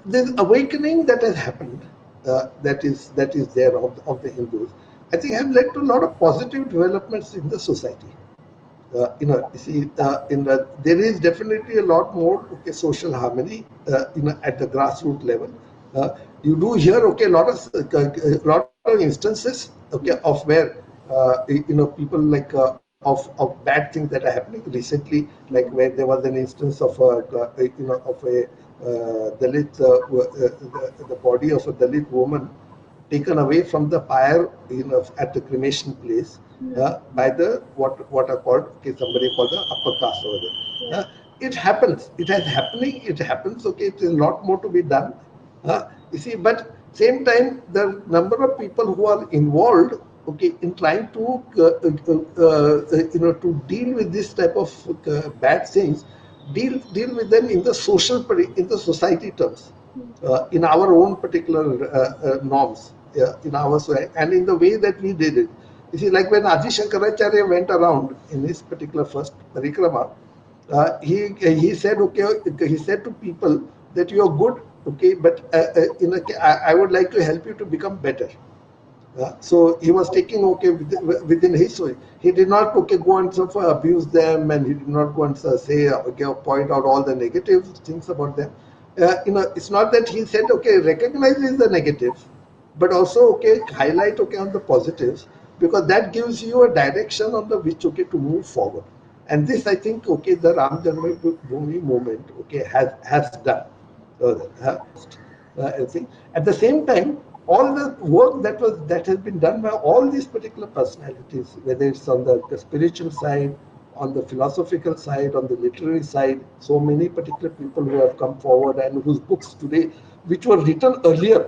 this awakening that has happened, that is there of the Hindus, I think have led to a lot of positive developments in the society. You see, there is definitely a lot more social harmony, at the grassroots level. You do hear lot of instances of where people like of bad things that are happening recently, like where there was an instance of a Dalit the body of a Dalit woman taken away from the pyre at the cremation place by the what are called somebody called the upper caste over there. It happens. It has happening. It happens. Okay, there's a lot more to be done. You see, but same time the number of people who are involved, in trying to to deal with this type of bad things, deal with them in the in the society terms, in our own particular norms, in our society, and in the way that we did it. You see, like when Adi Shankaracharya went around in his particular first parikrama, he said, he said to people that you are good, but I would like to help you to become better. So he was taking within his way. He did not go and sort of abuse them, and he did not go and say point out all the negative things about them. It's not that he said recognizes the negatives, but also highlight on the positives, because that gives you a direction on the which to move forward. And this, I think, the Ram Janmabhoomi movement has done. Everything. At the same time, all the work that has been done by all these particular personalities, whether it's on the spiritual side, on the philosophical side, on the literary side, so many particular people who have come forward and whose books today, which were written earlier,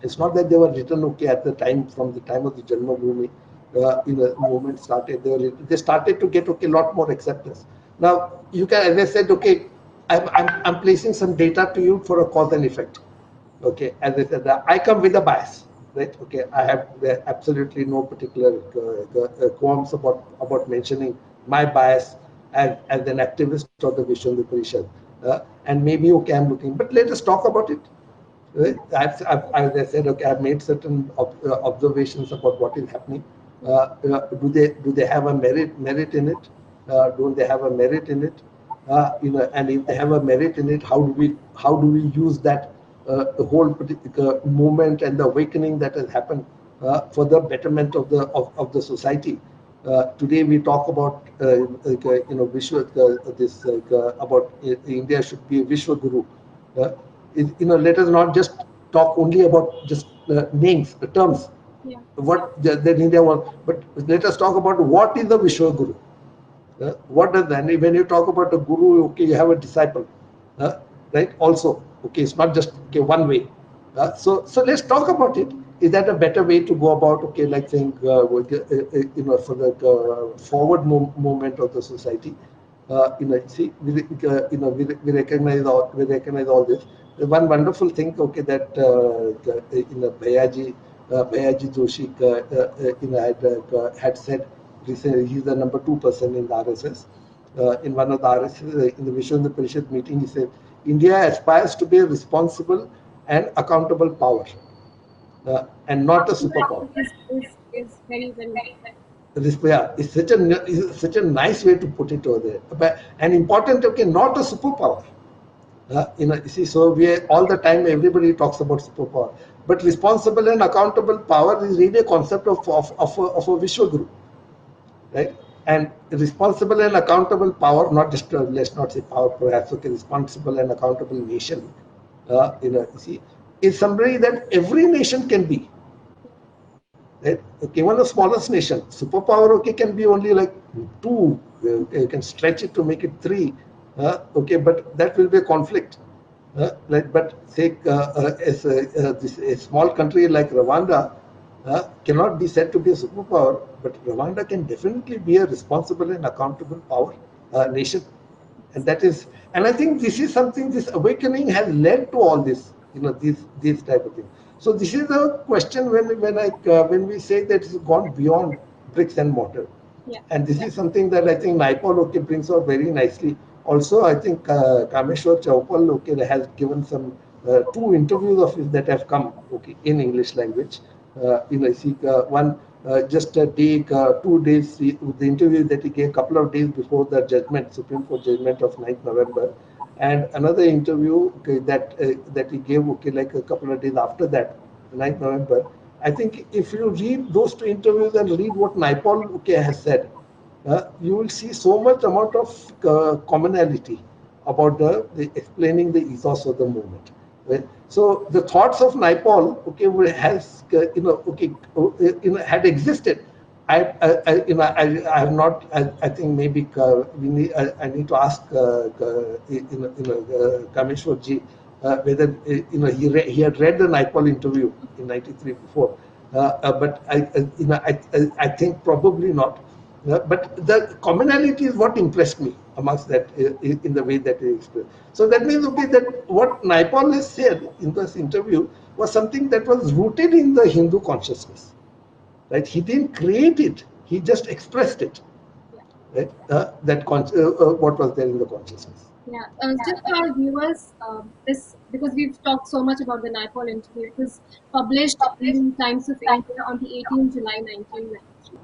it's not that they were written at the time, from the time of the Janmabhoomi, movement started. They started to get a lot more acceptance. Now you can, as I said, I'm placing some data to you for a cause and effect. As I said, I come with a bias, right? I have absolutely no particular qualms about mentioning my bias as an activist of the Vishwa Hindu Parishad, and maybe I'm looking, but let us talk about it. Right? As I said, I've made certain observations about what is happening. Do they have a merit in it? Don't they have a merit in it? And if they have a merit in it, how do we use that the whole particular movement and the awakening that has happened for the betterment of the society? Today we talk about Vishwa, about India should be a Vishwa Guru. Let us not just talk only about just names, the terms, what that India wants, but let us talk about what is the Vishwa Guru. What does that? When you talk about a guru, you have a disciple, right? Also, it's not just one way. So let's talk about it. Is that a better way to go about? Like saying, for the forward movement of the society. See, we recognize all this. The one wonderful thing, that Bhayaji Joshi, had said recently. He's the number 2 person in the RSS. In one of the RSS, in the Vishwa Hindu Parishad meeting, he said, India aspires to be a responsible and accountable power, and not a superpower. Is very well. It's such a nice way to put it over there. But an important, not a superpower. You see, so all the time everybody talks about superpower, but responsible and accountable power is really a concept of a Vishwa Guru, right? And responsible and accountable power, not just let's not say power, perhaps responsible and accountable nation, you see, is somebody that every nation can be. Right? Even the smallest nation, superpower, can be only like 2. You can stretch it to make it 3. But that will be a conflict. But say a small country like Rwanda cannot be said to be a superpower, but Rwanda can definitely be a responsible and accountable power nation. And I think this is something, this awakening has led to all this, these type of things. So this is a question when we say that it's gone beyond bricks and mortar. And this is something that I think Naipaul brings out very nicely. Also, I think Kameshwar Chaupal has given some two interviews of his that have come, okay, in English language. One just a day, 2 days, the interview that he gave a couple of days before the judgment, Supreme Court judgment of 9th November, and another interview, okay, that he gave, okay, like a couple of days after that, 9th November. I think if you read those two interviews and read what Naipaul, okay, has said, you will see so much amount of commonality about the explaining the ethos of the movement. Right? So the thoughts of Naipaul, okay, has okay, had existed. I have not. I think maybe I need to ask Kameshwar ji whether he had read the Naipaul interview in '93 before, but I think probably not. But the commonality is what impressed me amongst that in the way that he expressed. So that means, okay, that what Naipaul has said in this interview was something that was rooted in the Hindu consciousness, right? He didn't create it; he just expressed it, right? What was there in the consciousness. Yeah, just for our viewers, this because we've talked so much about the Naipaul interview. It was published in Times of India on the 18th July 1993.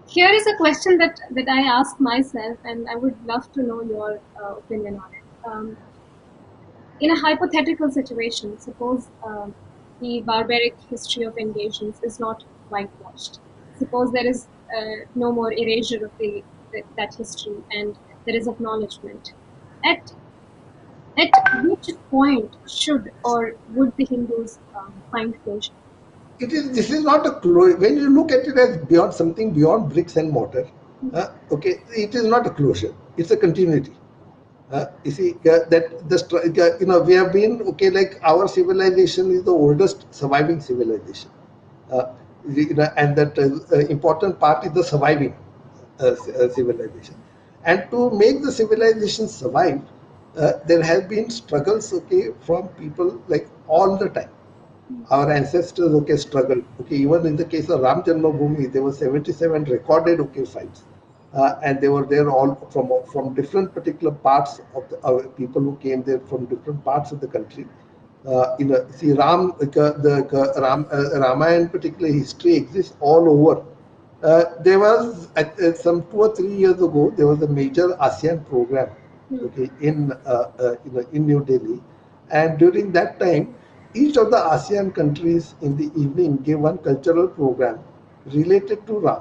Here is a question that I asked myself, and I would love to know your opinion on it. In a hypothetical situation, suppose the barbaric history of invasions is not whitewashed. Suppose there is no more erasure of that history, and there is acknowledgement. At which point should or would the Hindus find closure? This is not a closure. When you look at it as beyond something beyond bricks and mortar, okay, it is not a closure. It's a continuity. You see that we have been, okay, like our civilization is the oldest surviving civilization, uh, and that important part is the surviving civilization. And to make the civilization survive, there have been struggles, okay, from people like all the time. Our ancestors, okay, struggled. Okay, even in the case of Ram Janmabhoomi, there were 77 recorded, okay, fights, and they were there all from different particular parts of the people who came there from different parts of the country. See, Ramayana, particular history exists all over. There was some 2 or 3 years ago, there was a major ASEAN program, okay, in New Delhi, and during that time, each of the ASEAN countries in the evening gave one cultural program related to Ram.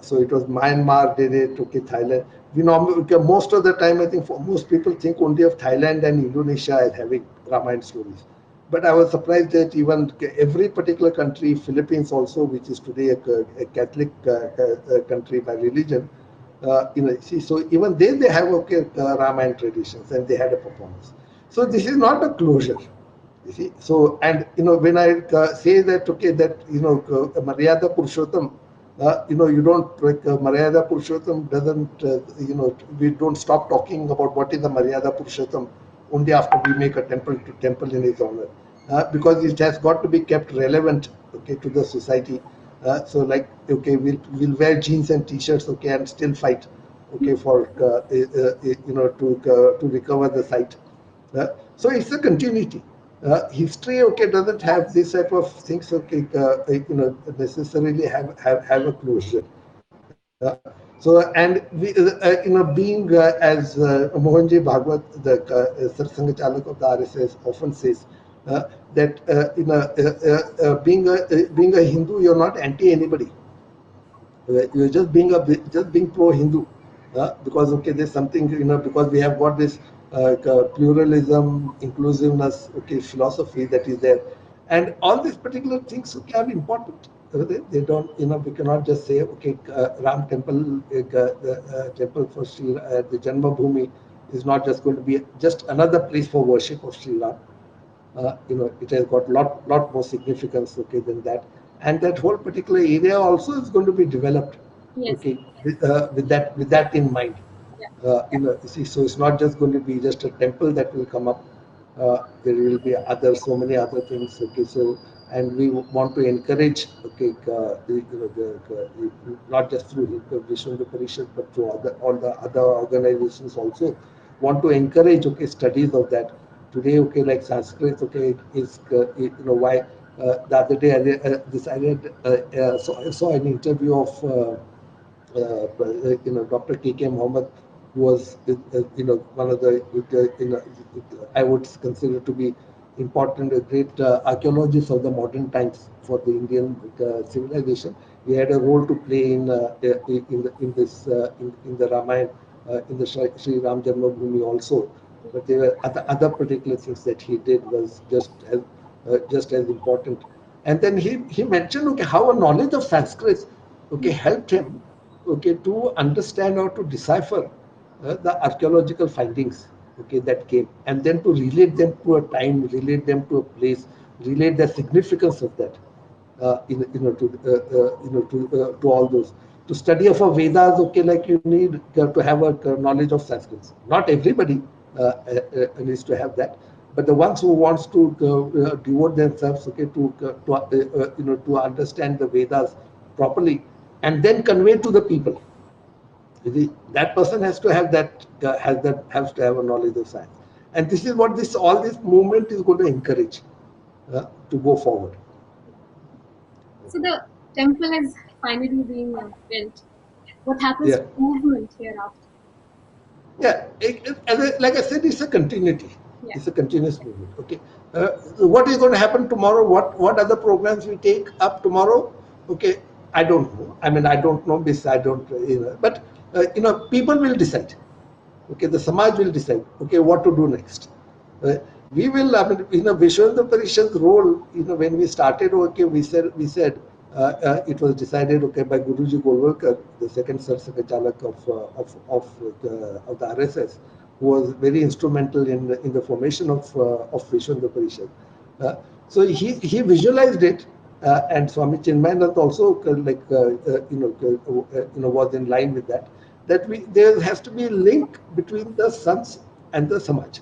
So it was Myanmar did it, okay, Thailand. We normally, okay, most of the time, I think for most people think only of Thailand and Indonesia as having Ramayana stories. But I was surprised that even every particular country, Philippines also, which is today a Catholic country by religion, see, so even they have, okay, Ramayana traditions, and they had a performance. So this is not a closure. You see, so, and when I say that, okay, that Maryada Purushottam, you don't like Maryada Purushottam doesn't, we don't stop talking about what is the Maryada Purushottam only after we make a temple to temple in his honor, because it has got to be kept relevant, okay, to the society. So, like, okay, we'll wear jeans and t-shirts, okay, and still fight, okay, for to recover the site. So it's a continuity. History, okay, doesn't have this type of things, okay, necessarily have a closure. So, and we, being as Mohanji Bhagwat, the Sarsanga Chalak of the RSS, often says that being a Hindu, you're not anti anybody. You're just being pro-Hindu, because, okay, there's something, because we have got this pluralism, inclusiveness, okay, philosophy that is there, and all these particular things, okay, are important. They don't, we cannot just say, okay, Ram temple, the temple for Sri, the Janma Bhoomi is not just going to be just another place for worship of Sri Ram. It has got lot more significance, okay, than that, and that whole particular area also is going to be developed, Yes. okay, with that in mind. Yeah. See, so it's not just going to be just a temple that will come up. There will be so many other things, okay. So, and we want to encourage, okay, not just through Vishnu Parishad, but through all the other organizations also want to encourage, okay, studies of that. today, okay, like Sanskrit, okay, is why the other day I read saw an interview of Dr. K.K. Mohammed, who was one of the I would consider to be important, great archaeologists of the modern times for the Indian civilization. He had a role to play in the Ramayana, in the Shri Ram Janmabhoomi also. But there were other particular things that he did was just as important. And then he mentioned, okay, how a knowledge of Sanskrit, okay, helped him, okay, to understand or to decipher the archaeological findings, okay, that came, and then to relate them to a time, relate them to a place, relate the significance of that, to all those. To study of a Vedas, okay, like you need to have a knowledge of Sanskrit. Not everybody needs to have that, but the ones who wants to devote themselves, okay, to understand the Vedas properly, and then convey to the people. That person has to have has to have a knowledge of science, and this is what this movement is going to encourage to go forward. So the temple is finally being built. What happens Yeah. to movement hereafter? Yeah, like I said, it's a continuity. Yeah. It's a continuous movement. Okay, what is going to happen tomorrow? What other programs we take up tomorrow? Okay, I don't know. I mean, I don't know. This I don't. But people will decide. Okay, the Samaj will decide. Okay, what to do next. Uh, we will. I mean, Vishwanath Parishad's role. When we started. Okay, we said it was decided, okay, by Guruji Golwalkar, the second Sar Secretary of the RSS, who was very instrumental in the formation of Vishwanath Parishad. Uh, so he visualized it, and Swami Chinmayanand also was in line with that. That there has to be a link between the sons and the Samaj.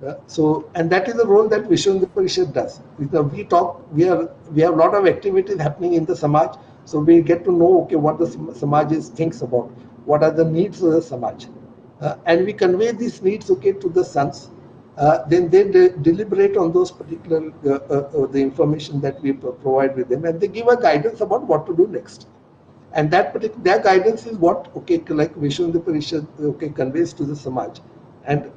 And that is the role that Vishwanath Parishad does. We talk, we have a lot of activities happening in the Samaj, so we get to know, okay, what the Samaj thinks about, what are the needs of the Samaj, and we convey these needs, okay, to the sons. Then they deliberate on those particular the information that we provide with them, and they give a guidance about what to do next. And that particular their guidance is what, okay, like Vishwanath Parishad, okay, conveys to the Samaj, and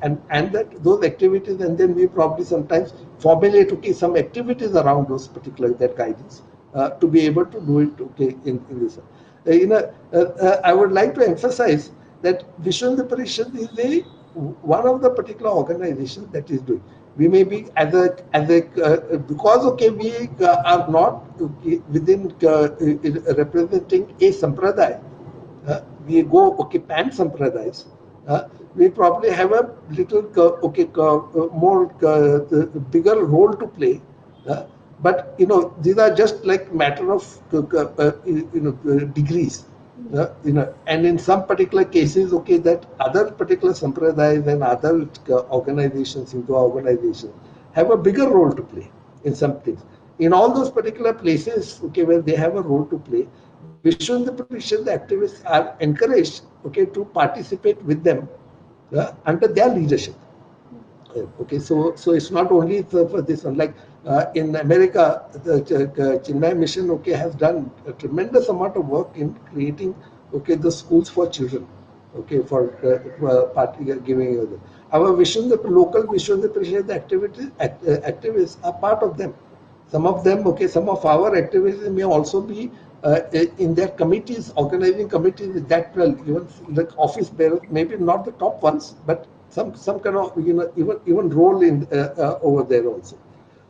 that those activities, and then we probably sometimes formulate, okay, some activities around those particular that guidance, to be able to do it, okay, in this. I would like to emphasize that Vishwanath Parishad is one of the particular organizations that is doing. We may be because, okay, we are not, okay, within representing a sampradaya. We go, okay, pan sampradayas. We probably have a little more bigger role to play. uh, but these are just like matter of degrees. And in some particular cases, okay, that other particular sampradayas and other organizations, Hindu organizations, have a bigger role to play in some things. In all those particular places, okay, where they have a role to play, Vishwanath Parishad activists are encouraged, okay, to participate with them under their leadership. Okay, so it's not only for this one. Like in America, the Chinmay Mission, okay, has done a tremendous amount of work in creating, okay, the schools for children, okay, for giving. Our local Vishwanath Parishad activists are part of them. Some of them, okay, some of our activities may also be in their committees, organizing committees that well, even like office bearers, maybe not the top ones, but some kind of even role in over there also.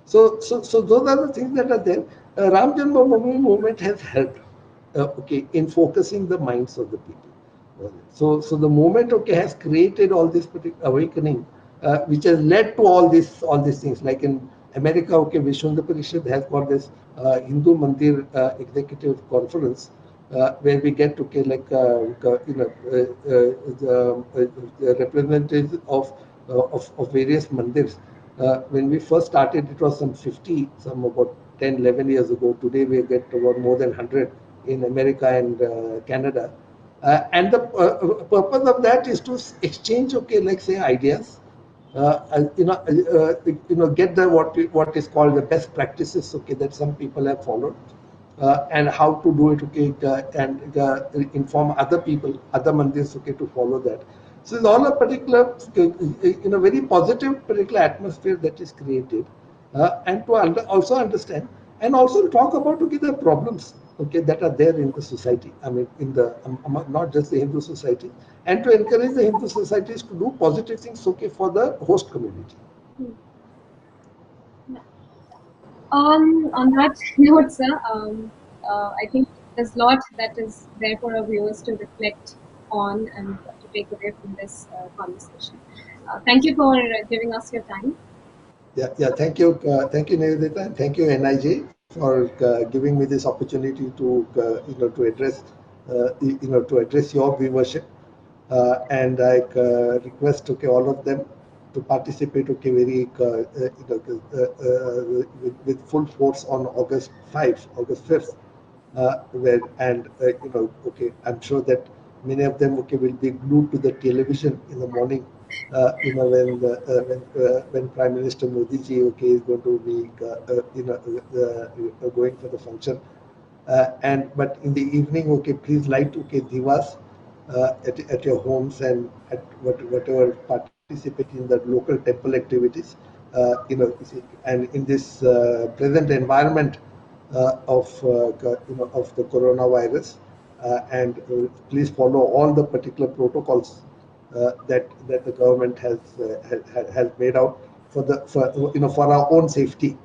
So those are the things that are there. Ram Janmabhoomi movement has helped, okay, in focusing the minds of the people. So the movement, okay, has created all this particular awakening, which has led to all these things. Like in America, okay, Vishwanath Parishad has got this Hindu Mandir executive conference, where we get, okay, like the representatives of various mandirs. When we first started, it was some 50, some about 10, 11 years ago. Today we get about more than 100 in America and Canada. And the purpose of that is to exchange, okay, like say ideas, get the what is called the best practices, okay, that some people have followed, and how to do it, okay, and inform other people, other mandirs, okay, to follow that. So it's all a particular, very positive particular atmosphere that is created, and to also understand and also talk about, okay, the problems, okay, that are there in the society. I mean, in the not just the Hindu society, and to encourage the Hindu societies to do positive things, okay, for the host community. Hmm. Yeah. On that note, sir, I think there's a lot that is there for our viewers to reflect on and to take away from this conversation. Thank you for giving us your time. Yeah, yeah. Thank you, Nivedita, and thank you, NIJ, for giving me this opportunity to, to address, to address your viewership. And I request, okay, all of them to participate, okay, very, with full force on August 5th, where and okay, I'm sure that many of them, okay, will be glued to the television in the morning, when Prime Minister Modi ji, okay, is going to be going for the function, and but in the evening, okay, please light, okay, divas at your homes, and at whatever participate in the local temple activities, and in this present environment of the coronavirus, and please follow all the particular protocols that the government has made out for our own safety.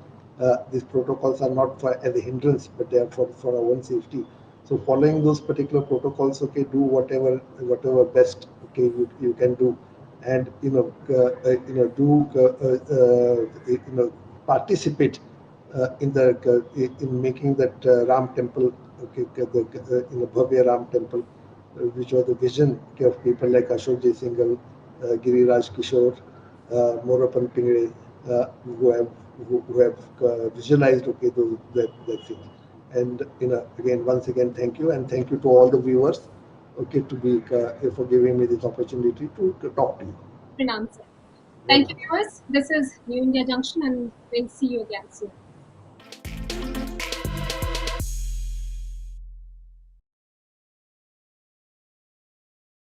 These protocols are not for as a hindrance, but they are for our own safety. So following those particular protocols, okay, do whatever best, okay, you can do, and do participate in making that Ram temple, okay, in the Bhavya Ram temple, which was the vision, okay, of people like Ashok Singhal, Giriraj Kishore, Morapan Pingre, who have visualized, okay, that thing. And again, once again, thank you, and thank you to all the viewers, okay, to be for giving me this opportunity to talk to you. Pranam, sir. Thank you, Pranam. viewers. This is New India Junction, and we'll see you again soon.